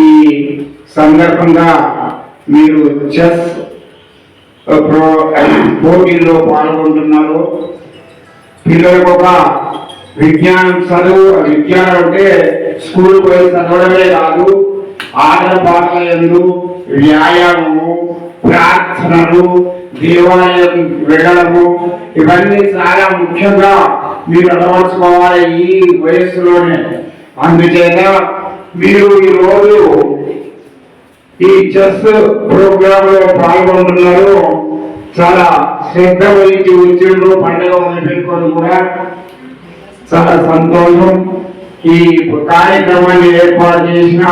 ఈ సందర్భంగా మీరు చెస్ పోటీల్లో పాల్గొంటున్నారు. పిల్లలకు ఒక విజ్ఞానం అంటే స్కూల్ పోయి చదవడమే కాదు, ఆటల పాటల యందు వ్యాయామము, ప్రార్థనలు, దేవాలయం వెళ్ళడము, ఇవన్నీ చాలా ముఖ్యంగా మీరు అలవర్చుకోవాలి ఈ వయస్సులోనే. అందుచేత మీరు ఈరోజు ఈ చెస్ ప్రోగ్రామ్ లో పాల్గొంటున్నారు. చాలా శ్రద్ధ వహించి వచ్చిండ్రు, పండుగ వదిలిపెట్టుకొని కూడా. చాలా సంతోషం. ఈ కార్యక్రమాన్ని ఏర్పాటు చేసిన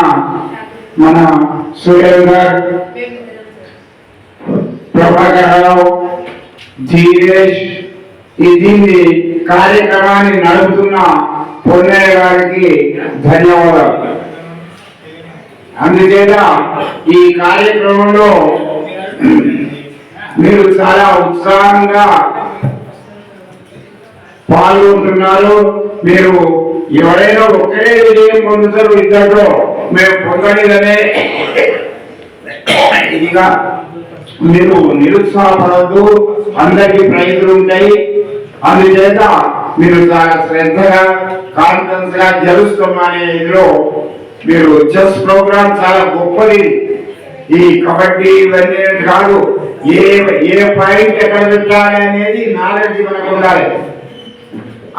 మన సురేందర్, ప్రభాకర్ రావు, ధీరేష్, దీన్ని కార్యక్రమాన్ని నడుపుతున్న పొన్నయ్య గారికి ధన్యవాదాలు. అందుచేత ఈ కార్యక్రమంలో మీరు చాలా ఉత్సాహంగా పాల్గొంటున్నారు. మీరు ఎవరైనా ఒక్కరే విజయం పొందుతారు, ఇద్దరు మేము పొందలేదనే ఇదిగా మీరు నిరుత్సాహపడద్దు. అందరికీ ప్రైజులు ఉంటాయి. అందుచేత మీరు చాలా శ్రద్ధగా కాన్ఫిడెన్స్ గా గెలుస్తామనే ఇదిలో మీరు చెస్ ప్రోగ్రామ్ చాలా గొప్పది. ఈ కబడ్డీ ఇవన్నీ కాదు, ఏ పాయింట్ ఎక్కడ పెట్టాలి అనేది నాలెడ్జ్ మనకు ఉండాలి.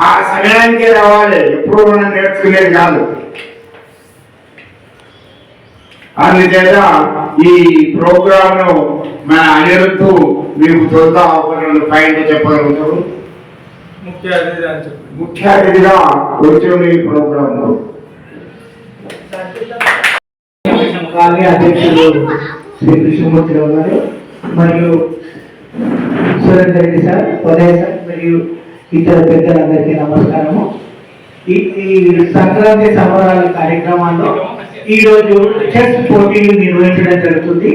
ఆ సమయానికే రావాలి, ఎప్పుడు మనం నేర్చుకునేది కాదు. అందుచేత ఈ ప్రోగ్రామ్ ను మన అనిరుద్ధు మీకు చూద్దా ఒక 2 పాయింట్లు చెప్పగలుగుతారు. ముఖ్య అతిథిగా వచ్చిన ఈ ప్రోగ్రామ్ లో అధ్యక్షులు శ్రీ కృష్ణమూర్తిరావు గారు మరియు సురేందర్ రెడ్డి సార్, ఉదయ్ సార్ మరియు ఇతర పెద్దలందరికీ నమస్కారము. ఈ సంక్రాంతి సంబరాల కార్యక్రమాల్లో ఈరోజు చెస్ పోటీలు నిర్వహించడం జరుగుతుంది.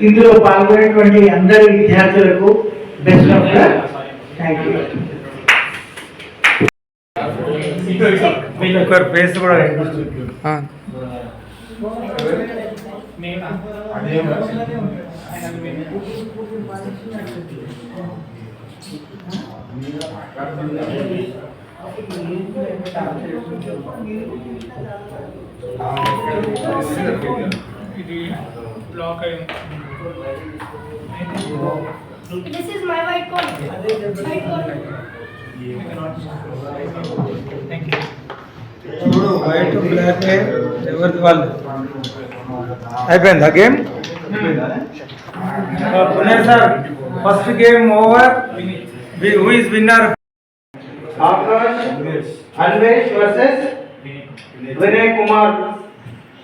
ఇందులో పాల్గొనేటువంటి అందరి విద్యార్థులకు best of luck. Thank you. Face కూడా This is my white coat. చూడు వైట్ బ్లాక్ ఎవరిది వాళ్ళు అయిపోయిందా గేమ్? పునర్ sir first game over. Who is winner? Akash Anvesh versus Vinay Kumar.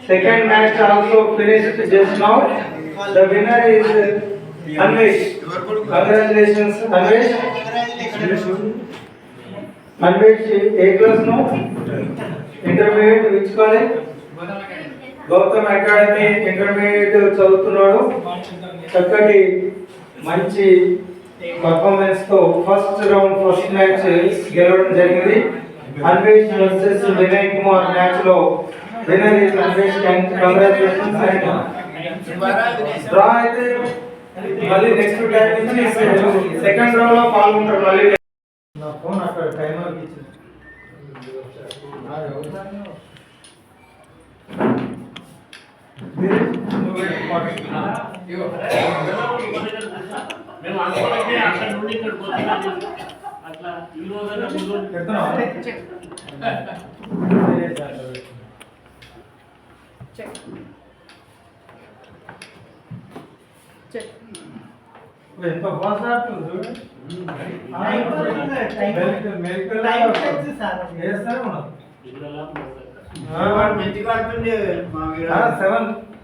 Second match also finished just now. The winner is Anvesh. Congratulations, Anvesh. Anvesh, A class no? Intermediate, which college? Gautam Academy, intermediate చదువుతున్నాడు. చక్కటి మంచి performance తో first round first match గెలవడం జరిగింది. Anvesh versus Vinay Kumar match లో winner is Anvesh. Congratulations. Draw అయితే మళ్ళీ next time నుంచి సెకండ్ రౌండ్ లో పాల్గొంటారు. మళ్ళీ నా ఫోన్ అక్కడ టైమర్ ఇచ్చింది. ఎంత ఫాస్ట్ ఆడుతుంది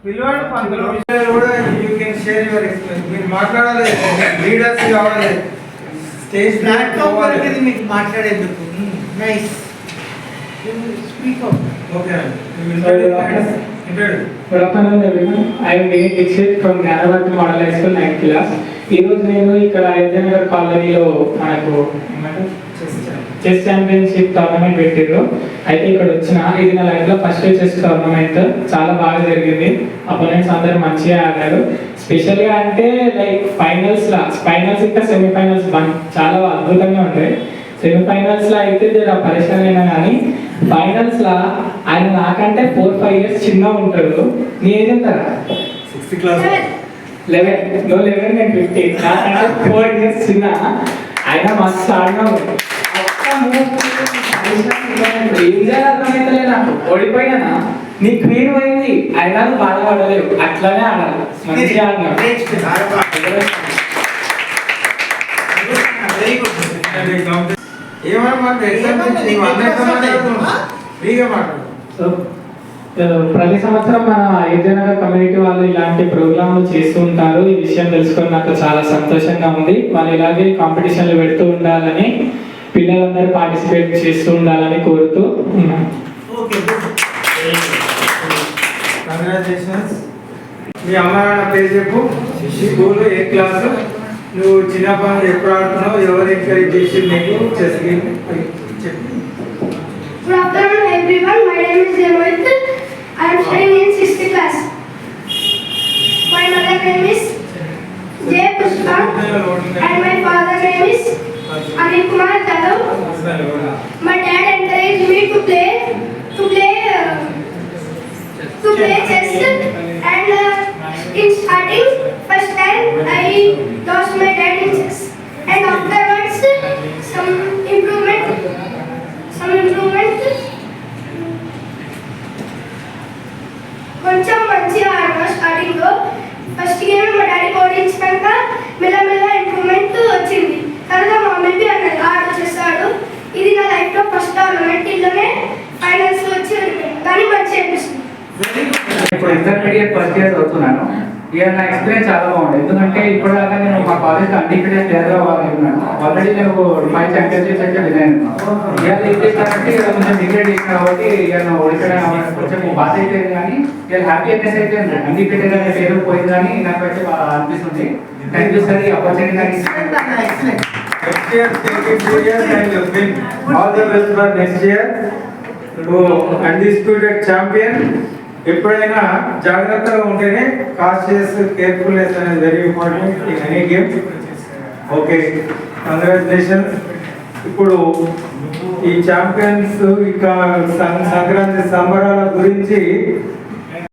పిల్లవాడు కూడా you can share your experience. మీరు మాట్లాడాలి, లీడర్స్ కావాలి, స్టేజ్ ప్లాట్ఫామ్ మీకు మాట్లాడేందుకు. Nice speak out. Okay. Good afternoon everyone. I am Vinit Dixit from Gnanavati Model High School 9th class. ఈ రోజు నేను ఇక్కడ ఎల్జనగర్ కాలనీలో మనకు చెస్ ఛాంపియన్షిప్ టోర్నమెంట్ పెట్టిర్రు. అయితే ఇక్కడ వచ్చిన ఇది నా లైఫ్ లో ఫస్ట్ చెస్ టోర్నమెంట్. చాలా బాగా జరిగింది. అపోనెంట్స్ అందరూ మంచిగా ఆడారు. స్పెషల్ గా అంటే లైక్ ఫైనల్స్ ఇంకా సెమీఫైనల్స్ చాలా అద్భుతంగా ఉంటాయి. సెమీఫైనల్స్ లో అయితే పరిశ్రమ అయినా కానీ ఫైనల్స్ లా ఆయన నాకంటే 4-5 years చిన్న ఉంటాడు. నీ ఏజ్ ఎంతరా? 6th class 11. నువ్వు 11 నేను 15. నాకంటే 4 years చిన్న. ఆయన మస్తు ఆడినావు. ఏం చేయాలి అర్థమైతే నాకు. ఓడిపోయినా నీ క్వీన్ పోయింది అయినా నువ్వు బాధపడలేవు. అట్లానే ఆడాలి. మంచిగా ఆడినావు. Very good. ఏమన్నా ఫ్రీగా మాట్లాడు. సో ప్రతి సంవత్సరం మన అయోధ్యనగర్ కమ్యూనిటీ వాళ్ళు ఇలాంటి ప్రోగ్రాంలు చేస్తూ ఉంటారు. ఈ విషయం తెలుసుకొని నాకు చాలా సంతోషంగా ఉంది. వాళ్ళు ఇలాగే కాంపిటీషన్లు పెడుతూ ఉండాలని, పిల్లలందరూ పార్టిసిపేట్ చేస్తూ ఉండాలని కోరుతూ ఉన్నాను. Okay congratulations. మీ అమ్మ నాన్న పేరు చెప్పు. స్కూల్ ఏ క్లాసు? నువ్వు చిన్నప్పటి ఎప్పుడు ఆడుతున్నావు? ఎవరు ఎంకరేజ్ చేసి నీకు చెస్ గేమ్ చెప్పు. Good afternoon everyone. My name is Demoit. I am studying in 6th class. My mother name is Jay Pushpa and my father name is Anil Kumar Yadav. My dad encouraged me to play chess and in starting first time I lost my dad in chess and afterwards some improvement కొంచెం మంచిగా ఆడినా starting లో. First game మా daddy ఓడించినాక మెల్లమెల్ల improvement వచ్చింది. తర్వాత మా mummy అన్నది ఆడొచ్చేస్తాడు. ఇది నా లైఫ్ లో ఫస్ట్ టోర్నమెంట్. ఇల్లునే ఫైనల్స్ వచ్చి కానీ మంచిగా అనిపిస్తుంది. ఇప్పుడు ఇంటర్మీడియట్ ఫస్ట్ ఇయర్ చదువుతున్నాను. ఇక నా ఎక్స్పీరియన్స్ చాలా బాగుంది. ఎందుకంటే ఇప్పుడు దాకా నేను మా కాలేజ్ అన్డిపెండెంట్ ప్లేయర్గా ఉన్నాను. ఆల్రెడీ నేను 5 ఛాంపియన్షిప్స్ అయితే విన్నాను. ఇవాళ ఏం చేస్తానంటే ఇక కొంచెం డిగ్రేడ్ చేసిన కాబట్టి ఇక నా ఓడిపోయిన కొంచెం బాధ అయితే కానీ ఇక హ్యాపీనెస్ అయితే ఉంది. అన్డిపెండెంట్ అనే పేరు పోయింది కానీ నాకైతే అనిపిస్తుంది. థ్యాంక్ యూ సార్ ఈ opportunity. Next year take it serious and win. All the best for next year. Undisputed champion. ఎప్పుడైనా జాగ్రత్తగా ఉంటేనే కాన్షియస్ కేర్ఫుల్నెస్ అనేది very important in any game. Okay congratulations. ఇప్పుడు ఈ ఛాంపియన్స్ ఇక సంక్రాంతి సంబరాల గురించి